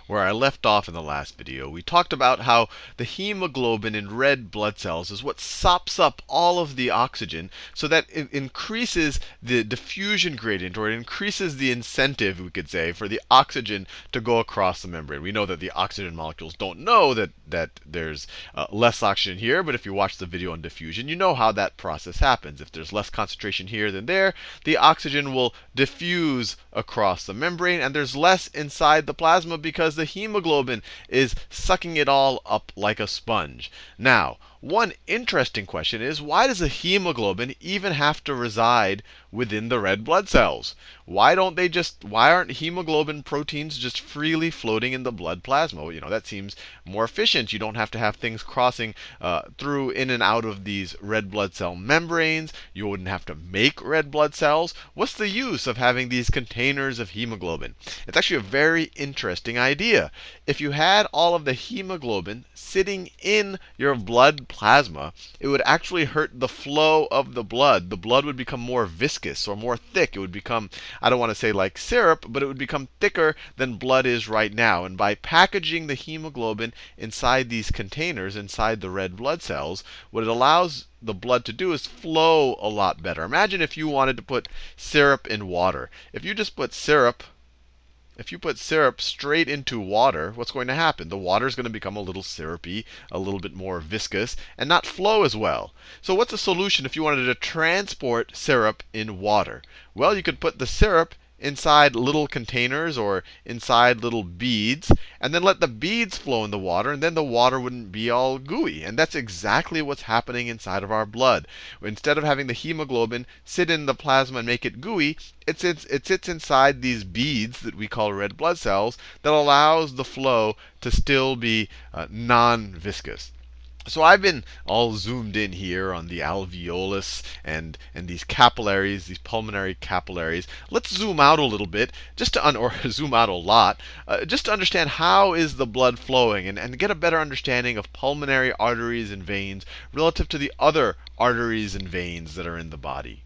where I left off in the last video. We talked about how the hemoglobin in red blood cells is what sops up all of the oxygen so that it increases the diffusion gradient, or it increases the incentive, we could say, for the oxygen to go across the membrane. We know that the oxygen molecules don't know that there's less oxygen here, but if you watch the video on diffusion, you know how that process happens. If there's less concentration here than there, the oxygen will diffuse across the membrane, and there's less inside the plasma because the hemoglobin is sucking it all up like a sponge. Now, one interesting question is, why does the hemoglobin even have to reside within the red blood cells? Why aren't hemoglobin proteins just freely floating in the blood plasma? Well, that seems more efficient. You don't have to have things crossing through in and out of these red blood cell membranes. You wouldn't have to make red blood cells. What's the use of having these containers of hemoglobin? It's actually a very interesting idea. If you had all of the hemoglobin sitting in your blood plasma, it would actually hurt the flow of the blood. The blood would become more viscous or more thick. It would become, I don't want to say like syrup, but it would become thicker than blood is right now. And by packaging the hemoglobin inside these containers, inside the red blood cells, what it allows the blood to do is flow a lot better. Imagine if you wanted to put syrup in water. If you just put syrup straight into water, what's going to happen? The water is going to become a little syrupy, a little bit more viscous, and not flow as well. So what's the solution if you wanted to transport syrup in water? Well, you could put the syrup inside little containers or inside little beads, and then let the beads flow in the water, and then the water wouldn't be all gooey. And that's exactly what's happening inside of our blood. Instead of having the hemoglobin sit in the plasma and make it gooey, it sits inside these beads that we call red blood cells that allows the flow to still be non-viscous. So I've been all zoomed in here on the alveolus and these capillaries, these pulmonary capillaries. Let's zoom out a little bit, or zoom out a lot, just to understand how is the blood flowing and get a better understanding of pulmonary arteries and veins relative to the other arteries and veins that are in the body.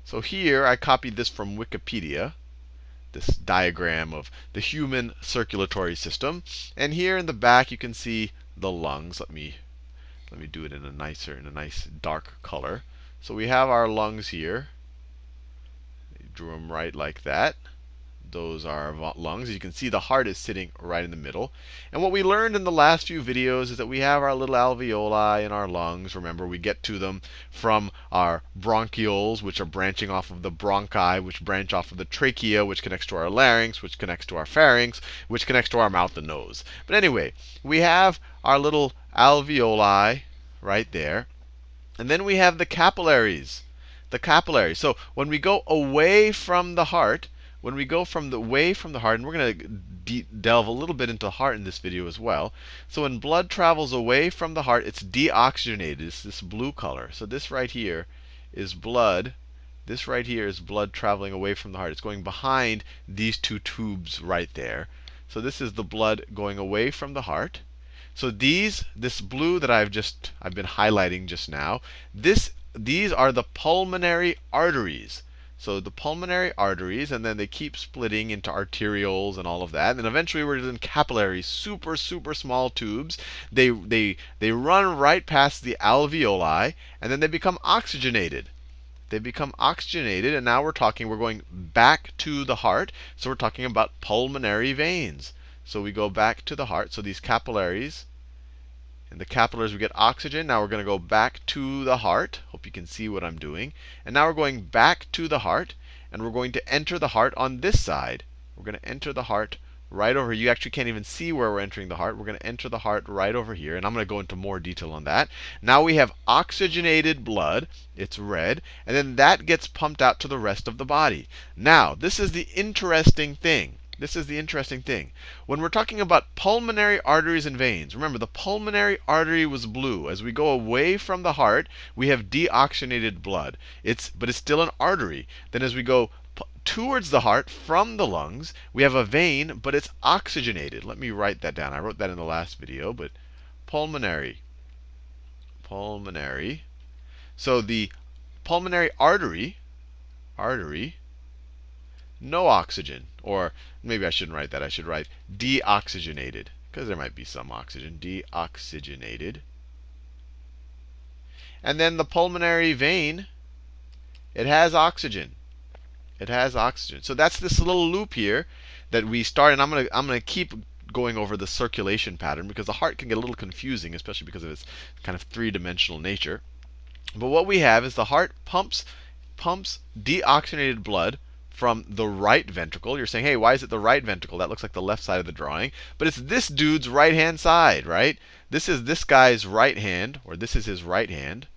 So here I copied this from Wikipedia, this diagram of the human circulatory system. And here in the back you can see the lungs. Let me do it in a nice dark color. So we have our lungs here. I drew them right like that. Those are our lungs. You can see the heart is sitting right in the middle. And what we learned in the last few videos is that we have our little alveoli in our lungs. Remember, we get to them from our bronchioles, which are branching off of the bronchi, which branch off of the trachea, which connects to our larynx, which connects to our pharynx, which connects to our mouth and nose. But anyway, we have our little alveoli right there. And then we have the capillaries. The capillaries. So when we go away from the heart, away from the heart, and we're going to delve a little bit into the heart in this video as well. So when blood travels away from the heart, it's deoxygenated. It's this blue color. So this right here is blood. This right here is blood traveling away from the heart. It's going behind these two tubes right there. So this is the blood going away from the heart. So this blue that I've been highlighting just now, these are the pulmonary arteries. So the pulmonary arteries, and then they keep splitting into arterioles and all of that. And eventually we're in capillaries, super small tubes. They run right past the alveoli, and then they become oxygenated. They become oxygenated, and now we're going back to the heart. So we're talking about pulmonary veins. So we go back to the heart. So these capillaries, in the capillaries we get oxygen. Now we're going to go back to the heart. Hope you can see what I'm doing. And now we're going back to the heart, and we're going to enter the heart on this side. We're going to enter the heart right over here. You actually can't even see where we're entering the heart. We're going to enter the heart right over here, and I'm going to go into more detail on that. Now we have oxygenated blood. It's red, and then that gets pumped out to the rest of the body. Now, this is the interesting thing. When we're talking about pulmonary arteries and veins, remember the pulmonary artery was blue. As we go away from the heart, we have deoxygenated blood. But it's still an artery. Then as we go towards the heart from the lungs, we have a vein, but it's oxygenated. Let me write that down. I wrote that in the last video, but pulmonary. So the pulmonary artery no oxygen. Or maybe I shouldn't write that. I should write deoxygenated, because there might be some oxygen. Deoxygenated. And then the pulmonary vein, it has oxygen. It has oxygen. So that's this little loop here that we start. And I'm gonna keep going over the circulation pattern, because the heart can get a little confusing, especially because of its kind of three-dimensional nature. But what we have is the heart pumps deoxygenated blood from the right ventricle. You're saying, hey, why is it the right ventricle? That looks like the left side of the drawing. But it's this dude's right-hand side, right? This is this guy's right hand, or this is his right hand.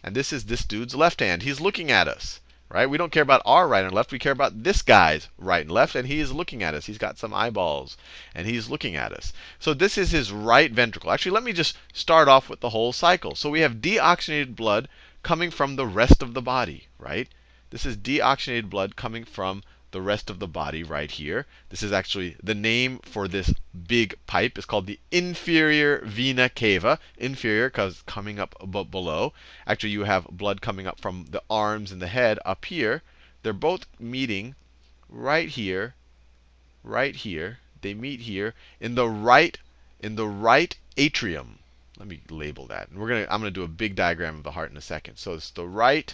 And this is this dude's left hand. He's looking at us, right? We don't care about our right and left. We care about this guy's right and left, and he is looking at us. He's got some eyeballs, and he's looking at us. So this is his right ventricle. Actually, let me just start off with the whole cycle. So we have deoxygenated blood coming from the rest of the body, right? This is deoxygenated blood coming from the rest of the body right here. This is actually the name for this big pipe. It's called the inferior vena cava. Inferior because coming up below. Actually, you have blood coming up from the arms and the head up here. They're both meeting right here, right here. They meet here in the right atrium. Let me label that. And I'm gonna do a big diagram of the heart in a second. So it's the right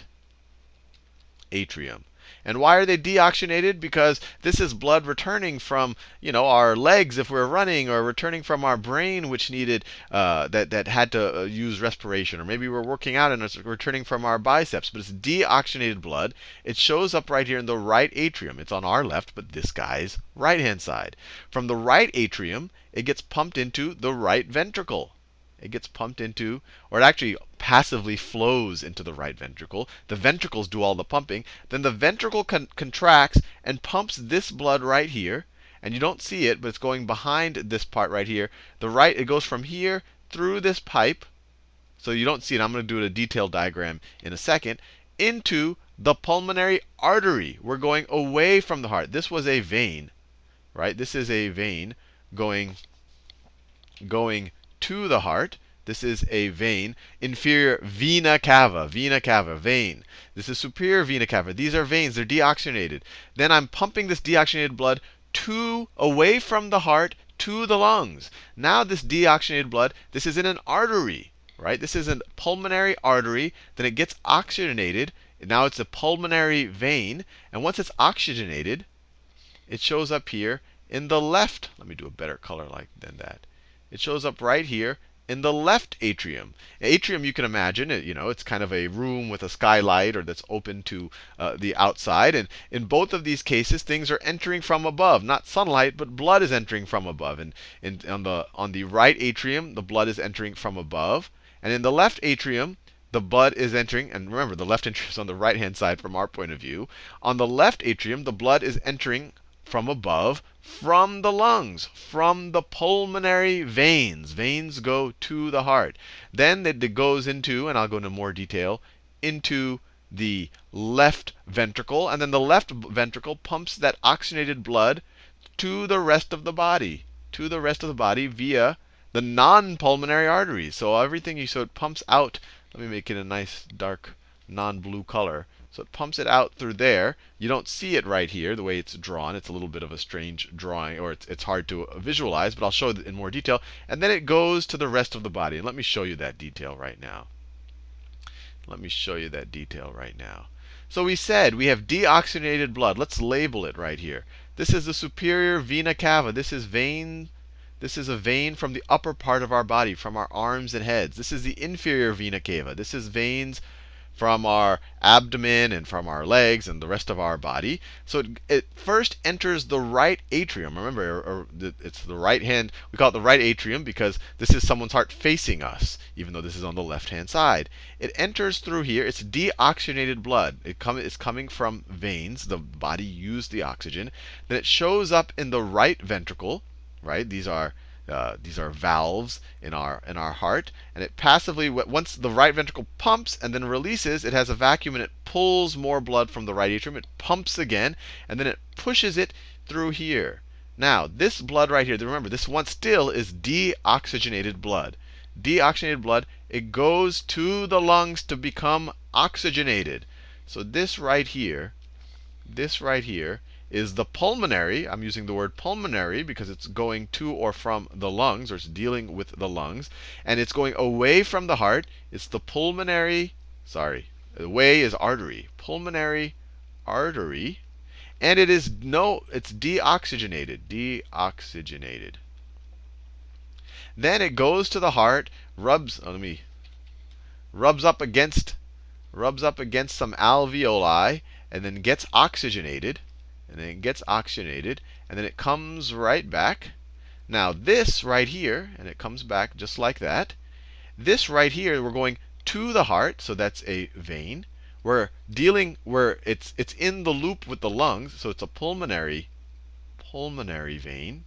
atrium. And why are they deoxygenated? Because this is blood returning from, our legs if we're running, or returning from our brain, which needed that had to use respiration, or maybe we're working out and it's returning from our biceps. But it's deoxygenated blood. It shows up right here in the right atrium. It's on our left, but this guy's right-hand side. From the right atrium, it gets pumped into the right ventricle. It gets pumped into, or it actually passively flows into the right ventricle. The ventricles do all the pumping. Then the ventricle contracts and pumps this blood right here. And you don't see it, but it's going behind this part right here. It goes from here through this pipe. So you don't see it. I'm going to do a detailed diagram in a second. Into the pulmonary artery. We're going away from the heart. This was a vein, right? This is a vein going to the heart. This is a vein. Inferior vena cava, vein. This is superior vena cava. These are veins. They're deoxygenated. Then I'm pumping this deoxygenated blood away from the heart to the lungs. Now this deoxygenated blood, this is in an artery, right? This is a pulmonary artery. Then it gets oxygenated. Now it's a pulmonary vein. And once it's oxygenated, it shows up here in the left. Let me do a better color than that. It shows up right here in the left atrium. Atrium, you can imagine, it's kind of a room with a skylight, or that's open to the outside. And in both of these cases, things are entering from above. Not sunlight, but blood is entering from above. And on the right atrium, the blood is entering from above. And in the left atrium, the blood is entering, and remember, the left atrium is on the right-hand side from our point of view. On the left atrium, the blood is entering from above, from the lungs, from the pulmonary veins. Veins go to the heart. Then it goes into, and I'll go into more detail, into the left ventricle. And then the left ventricle pumps that oxygenated blood to the rest of the body. To the rest of the body via the non-pulmonary arteries. So it pumps out. Let me make it a nice dark non-blue color. So it pumps it out through there. You don't see it right here, the way it's drawn. It's a little bit of a strange drawing, or it's hard to visualize, but I'll show it in more detail. And then it goes to the rest of the body. And let me show you that detail right now. So we said we have deoxygenated blood. Let's label it right here. This is the superior vena cava. This is a vein from the upper part of our body, from our arms and heads. This is the inferior vena cava. This is veins from our abdomen and from our legs and the rest of our body. So it first enters the right atrium. Remember, it's the right hand. We call it the right atrium because this is someone's heart facing us, even though this is on the left-hand side. It enters through here. It's deoxygenated blood. It's coming from veins. The body used the oxygen. Then it shows up in the right ventricle, right? These are valves in our heart, and it passively, once the right ventricle pumps and then releases, it has a vacuum and it pulls more blood from the right atrium. It pumps again, and then it pushes it through here. Now, this blood right here, remember, this one still is deoxygenated blood. Deoxygenated blood, it goes to the lungs to become oxygenated. So this right here this right here is the pulmonary. I'm using the word pulmonary because it's going to or from the lungs, or it's dealing with the lungs. And it's going away from the heart. It's the pulmonary, sorry, away is artery. Pulmonary artery. And it is it's deoxygenated. Deoxygenated. Then it goes to the heart, rubs up against some alveoli, and then gets oxygenated, and then it comes right back. Now this right here, and it comes back just like that. This right here, we're going to the heart, so that's a vein. We're dealing where it's in the loop with the lungs, so it's a pulmonary vein.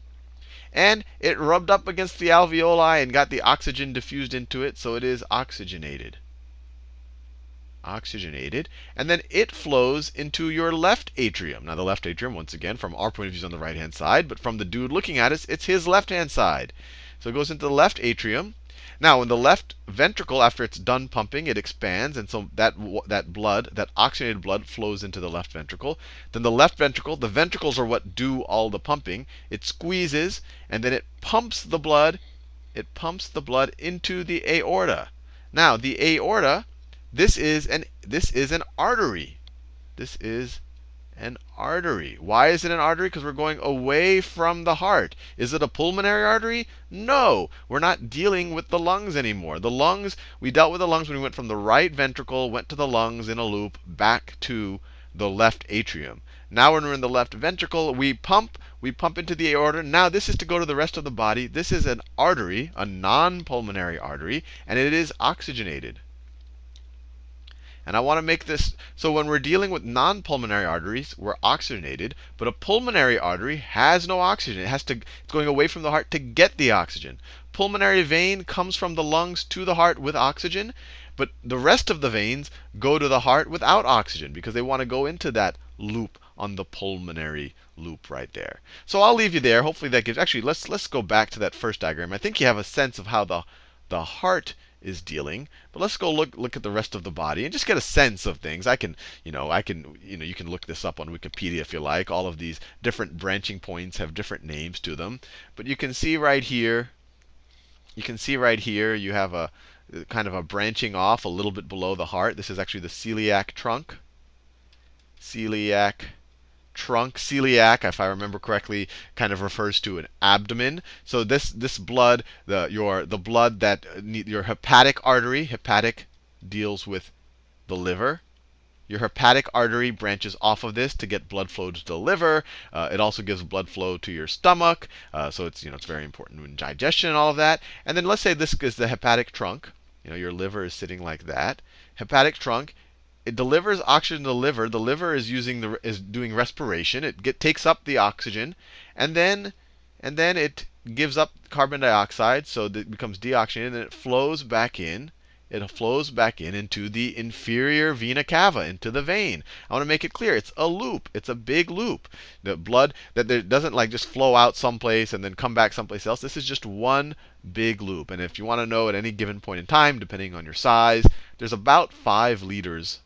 And it rubbed up against the alveoli and got the oxygen diffused into it, so it is oxygenated. And then it flows into your left atrium. Now the left atrium, once again, from our point of view, is on the right-hand side, but from the dude looking at us, it's his left-hand side. So it goes into the left atrium. Now, in the left ventricle, after it's done pumping, it expands, and so that oxygenated blood, flows into the left ventricle. Then the left ventricle, the ventricles are what do all the pumping. It squeezes, and then it pumps the blood. It pumps the blood into the aorta. Now, the aorta, this is an artery. This is an artery. Why is it an artery? Because we're going away from the heart. Is it a pulmonary artery? No. We're not dealing with the lungs anymore. The lungs, we dealt with the lungs when we went from the right ventricle, went to the lungs in a loop, back to the left atrium. Now when we're in the left ventricle, we pump into the aorta. Now this is to go to the rest of the body. This is an artery, a non-pulmonary artery, and it is oxygenated. And I want to make this, so when we're dealing with non-pulmonary arteries, we're oxygenated, but a pulmonary artery has no oxygen. It's going away from the heart to get the oxygen. Pulmonary vein comes from the lungs to the heart with oxygen, but the rest of the veins go to the heart without oxygen because they want to go into that loop on the pulmonary loop right there. So I'll leave you there. Hopefully that gives, actually, let's go back to that first diagram. I think you have a sense of how the heart is dealing, but let's go look at the rest of the body and just get a sense of things. You can look this up on Wikipedia if you like. All of these different branching points have different names to them, but you can see right here. You have a kind of a branching off a little bit below the heart. This is actually the celiac trunk. Celiac trunk. Celiac, if I remember correctly, kind of refers to an abdomen. So this blood, the blood that your hepatic artery, hepatic deals with the liver. Your hepatic artery branches off of this to get blood flow to the liver. It also gives blood flow to your stomach. So it's very important in digestion and all of that. And then let's say this is the hepatic trunk. Your liver is sitting like that. Hepatic trunk. It delivers oxygen to the liver. The liver is doing respiration. It takes up the oxygen, and then it gives up carbon dioxide, so that it becomes deoxygenated, and then it flows back in. It flows back into the inferior vena cava, into the vein. I want to make it clear. It's a loop. It's a big loop. The blood that doesn't like just flow out someplace and then come back someplace else. This is just one big loop. And if you want to know at any given point in time, depending on your size, there's about 5 liters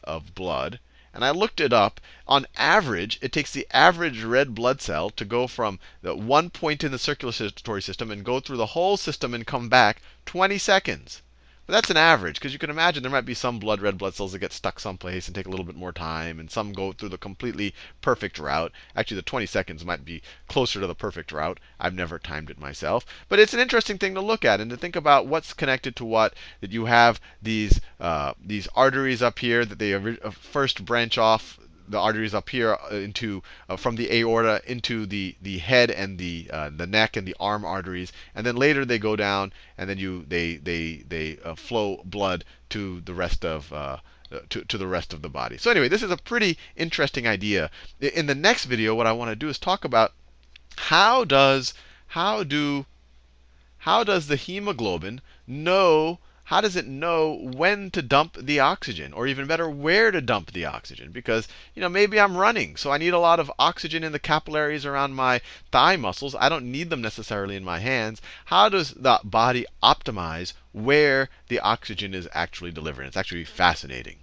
of blood. And I looked it up. On average, it takes the average red blood cell to go from the one point in the circulatory system and go through the whole system and come back 20 seconds. But that's an average, because you can imagine there might be some red blood cells that get stuck someplace and take a little bit more time, and some go through the completely perfect route. Actually, the 20 seconds might be closer to the perfect route. I've never timed it myself. But it's an interesting thing to look at and to think about what's connected to what. That you have these arteries up here that they first branch off. The arteries up here into from the aorta into the head and the neck and the arm arteries, and then later they go down and then they flow blood to the rest of to the rest of the body. So anyway, this is a pretty interesting idea. In the next video, what I want to do is talk about how does the hemoglobin know? How does it know when to dump the oxygen, or even better, where to dump the oxygen? Because maybe I'm running, so I need a lot of oxygen in the capillaries around my thigh muscles. I don't need them necessarily in my hands. How does the body optimize where the oxygen is actually delivered? It's actually fascinating.